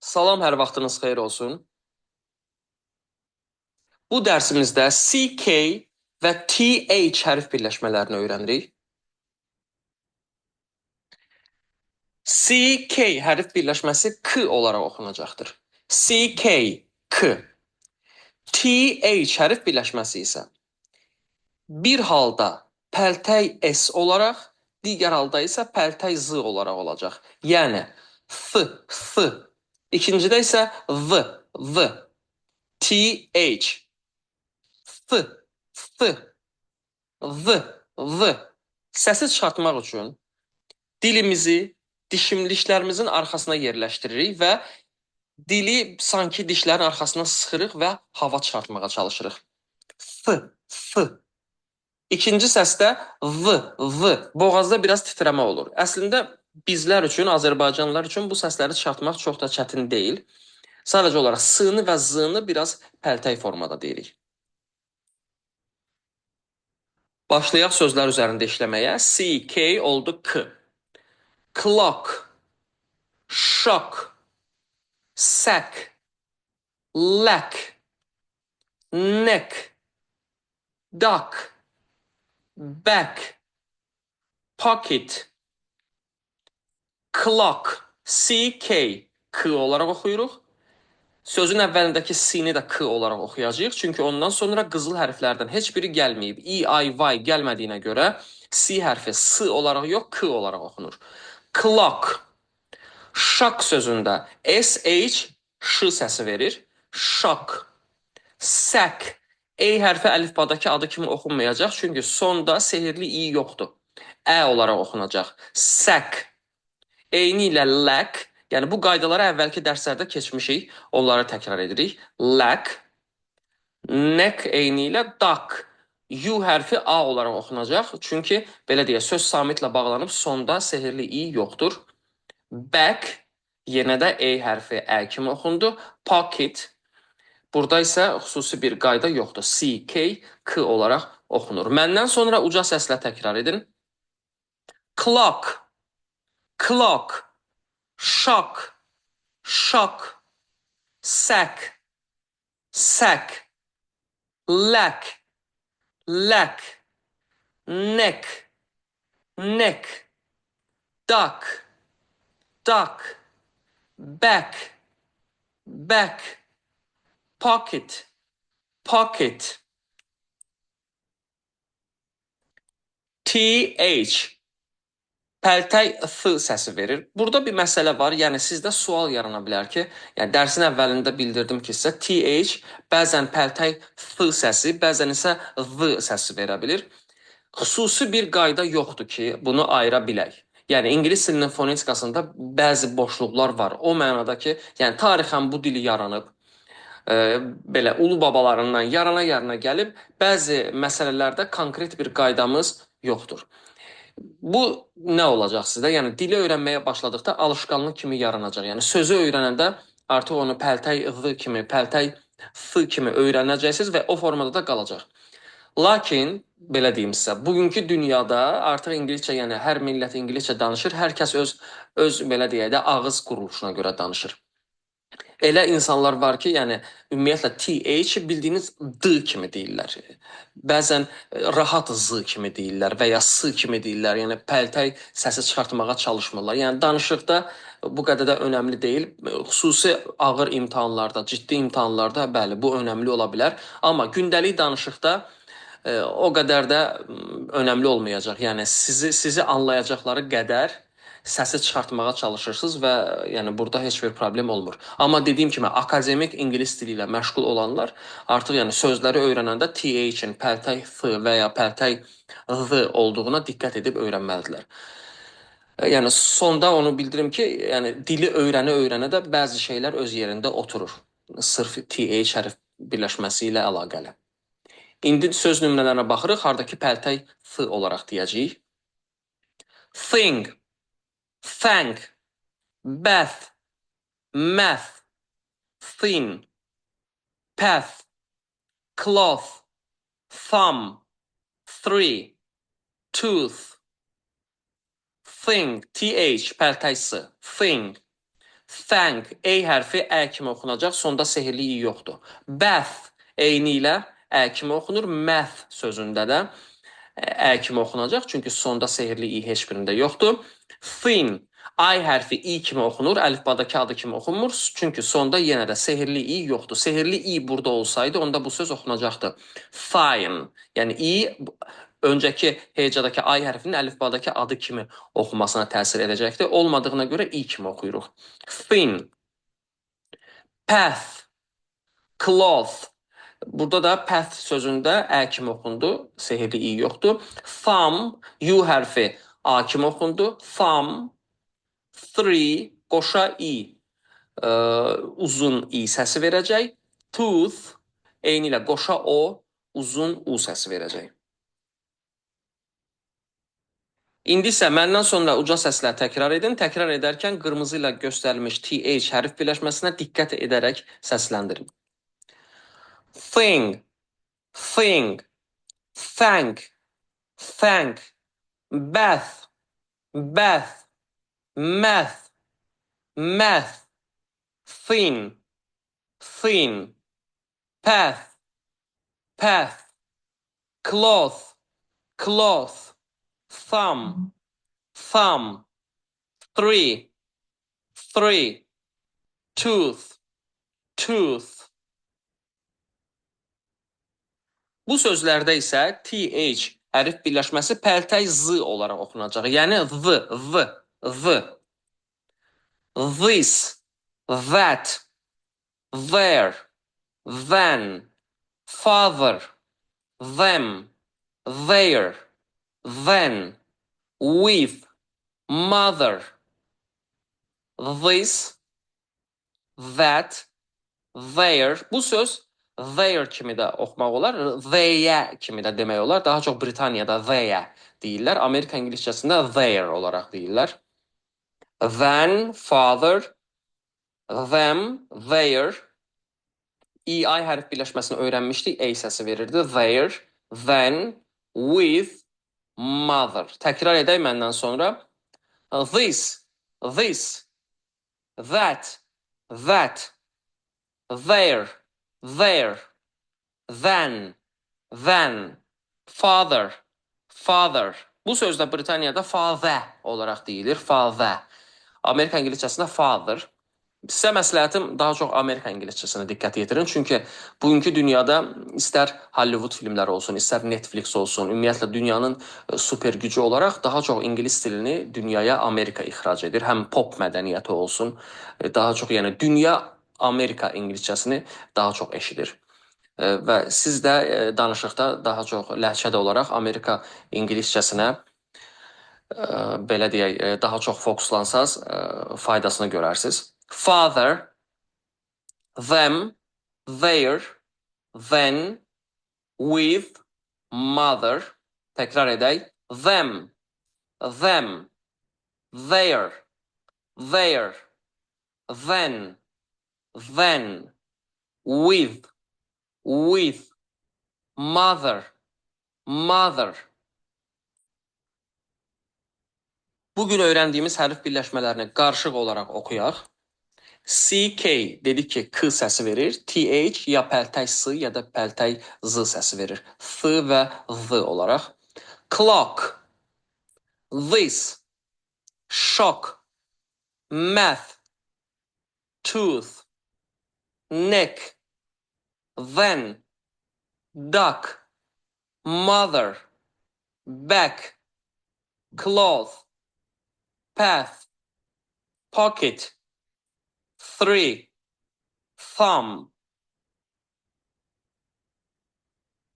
Salam, hər vaxtınız xeyir olsun. Bu dərsimizdə CK və TH hərf birləşmələrini öyrənirik. CK hərf birləşməsi K olaraq oxunacaqdır. CK, K. TH hərf birləşməsi isə bir halda pəltəy S olaraq, digər halda isə pəltəy Z olaraq olacaq. Yəni, F. İkincidə isə V. TH. F. V. Səsi çıxartmaq üçün dilimizi dişimliklərimizin arxasına yerləşdiririk və dili sanki dişlərin arxasına sıxırıq və hava çıxartmağa çalışırıq. F. İkinci səsdə V. Boğazda biraz titrəmə olur. Əslində bizlər üçün, Azərbaycanlılar üçün bu səsləri çıxartmaq çox da çətin deyil. Sadəcə olaraq S-nı və Z-nı biraz pəltəy formada deyirik. Başlayaq sözlər üzərində işləməyə. CK oldu K. Clock, shock, sack, lack, neck, duck, back, pocket, clock, CK, K olaraq oxuyuruq. Sözün əvvəlindəki C-ni də K olaraq oxuyacağıq. Çünki ondan sonra qızıl hərflərdən heç biri gəlməyib. I, Y gəlmədiyinə görə C hərfi S olaraq yox, K olaraq oxunur. Clock. Shock sözündə SH, Ş səsi verir. Shock. Sack. E hərfi əlifbadakı adı kimi oxunmayacaq. Çünki sonda sehirli I yoxdur. Ə olaraq oxunacaq. Sack. Eyni ilə lack. Yəni, bu qaydaları əvvəlki dərslərdə keçmişik. Onları təkrar edirik. Lack. Neck eyni ilə duck. U hərfi A olaraq oxunacaq. Çünki, belə deyək, söz samitlə bağlanıb sonda sehirli I yoxdur. Back, yenə də E hərfi Ə kimi oxundu. Pocket, burada isə xüsusi bir qayda yoxdur. CK, K olaraq oxunur. Məndən sonra uca səslə təkrar edin. Clock, clock, shock, shock, sack, sack, lack, lack, neck, neck, duck, duck, back, back, pocket, pocket. TH pəltəy F səsi verir. Burada bir məsələ var, yəni sizdə sual yarana bilər ki, yəni dərsin əvvəlində bildirdim ki, sizə TH bəzən pəltəy F səsi, bəzən isə V səsi verə bilir. Xüsusi bir qayda yoxdur ki, bunu ayıra bilək. Yəni, İngilis dilinin fonetikasında bəzi boşluqlar var. O mənada ki, yəni tarixən bu dili yaranıb, belə ulu babalarından yarana gəlib, bəzi məsələlərdə konkret bir qaydamız yoxdur. Bu nə olacaq sizdə? Yəni, dili öyrənməyə başladıqda alışqanlıq kimi yaranacaq. Yəni, sözü öyrənəndə artıq onu pəltəy V kimi, pəltəy F kimi öyrənəcəksiniz və o formada da qalacaq. Lakin, belə deyim sizə, bugünkü dünyada artıq İngiliscə, yəni hər millət İngiliscə danışır, hər kəs öz belə deyək də, ağız quruluşuna görə danışır. Elə insanlar var ki, yəni ümumiyyətlə TH bildiyiniz D kimi deyirlər. Bəzən rahat Z kimi deyirlər və ya S kimi deyirlər. Yəni pəltəy səsi çıxartmağa çalışmırlar. Yəni danışıqda bu qədər də önəmli deyil. Xüsusi ağır imtahanlarda, ciddi imtahanlarda bəli, bu önəmli ola bilər. Amma gündəlik danışıqda o qədər də önəmli olmayacaq. Yəni sizi anlayacaqları qədər səsi çıxartmağa çalışırsınız və yəni burada heç bir problem olmur. Amma dediyim kimi akademik ingilis dili ilə məşğul olanlar artıq yəni sözləri öyrənəndə TH-in pəltəy F və ya pəltəy V olduğuna diqqət edib öyrənməlidirlər. Yəni sonda onu bildirim ki, yəni dili öyrənə də bəzi şeylər öz yerində oturur. Sırf TH hərf birləşməsi ilə əlaqəli. İndi söz nümunələrinə baxırıq, hardakı pəltəy F olaraq deyəcəyik. Thing, thank, bath, math, thin, path, cloth, thumb, three, tooth, thing, th, pəltəy S, thing, Thank, E hərfi Ə kimi oxunacaq, sonda sehrli i yoxdur. Bath, eyni ilə Ə kimi oxunur. Math sözündə də Ə kimi oxunacaq, çünki sonda sehrli i heç birində yoxdur. Thin, I hərfi i kimi oxunur, əlifbadakı adı kimi oxunmur, çünki sonda yenə də sehrli i yoxdur. Sehrli i burada olsaydı, onda bu söz oxunacaqdı. Fine, yəni i öncəki hecadakı I hərfinin əlifbadakı adı kimi oxunmasına təsir edəcəkdir. Olmadığına görə i kimi oxuyuruq. Thin, path, cloth. Burada da path sözündə ə kimi oxundu, sehrli i yoxdur. Thumb, U hərfi A kimi oxundu. Thumb, three, qoşa i, uzun i səsi verəcək. Tooth, eyni ilə qoşa o, uzun u səsi verəcək. İndi isə məndən sonra uca səslə təkrar edin. Təkrar edərkən qırmızı ilə göstərilmiş TH hərf birləşməsinə diqqət edərək səsləndirin. Thing, thing, thank, thank, bath, bath, math, math, thin, thin, path, path, cloth, cloth, thumb, thumb, three, three, tooth, tooth. Bu sözlərdə isə TH hərf birləşməsi pəltək Z olaraq oxunacaq. Yəni v. This, that, there, then, father, them, there, then, with, mother, this, that, there. Bu söz there kimi də oxumaq olar, theyə kimi də demək olar. Daha çox Britaniyada theyə deyirlər. Amerika İngiliscəsində there olaraq deyirlər. Then, father, them, there. EI hərf birləşməsini öyrənmişdik. A səsi verirdi. There, then, with, mother. Təkrar edək məndən sonra. This, that, there, then, father. Bu sözdə Britaniyada father olaraq deyilir. Father. Amerika İngiliscəsində father. Sizə məsləhətim daha çox Amerika İngiliscəsinə diqqət yetirin. Çünki bugünkü dünyada istər Hollywood filmləri olsun, istər Netflix olsun, ümumiyyətlə dünyanın super gücü olaraq daha çox ingilis dilini dünyaya Amerika ixrac edir. Həm pop mədəniyyəti olsun, daha çox yəni dünya Amerika İngiliscəsini daha çox eşidir. Və siz də danışıqda daha çox ləhcədə olaraq Amerika İngiliscəsinə belə deyək, daha çox fokuslansaz faydasını görərsiniz. Father, them, there, then, with, mother. Təkrar edək. Them, there, then, with, mother. Bugün öyrəndiyimiz hərf birləşmələrini qarışıq olaraq oxuyaq. CK dedik ki, K səsi verir. TH ya pəltək S ya da pəltək Z səsi verir. F və Z olaraq. Clock, this, shock, math, tooth, neck, then, duck, mother, back, cloth, path, pocket, three, thumb,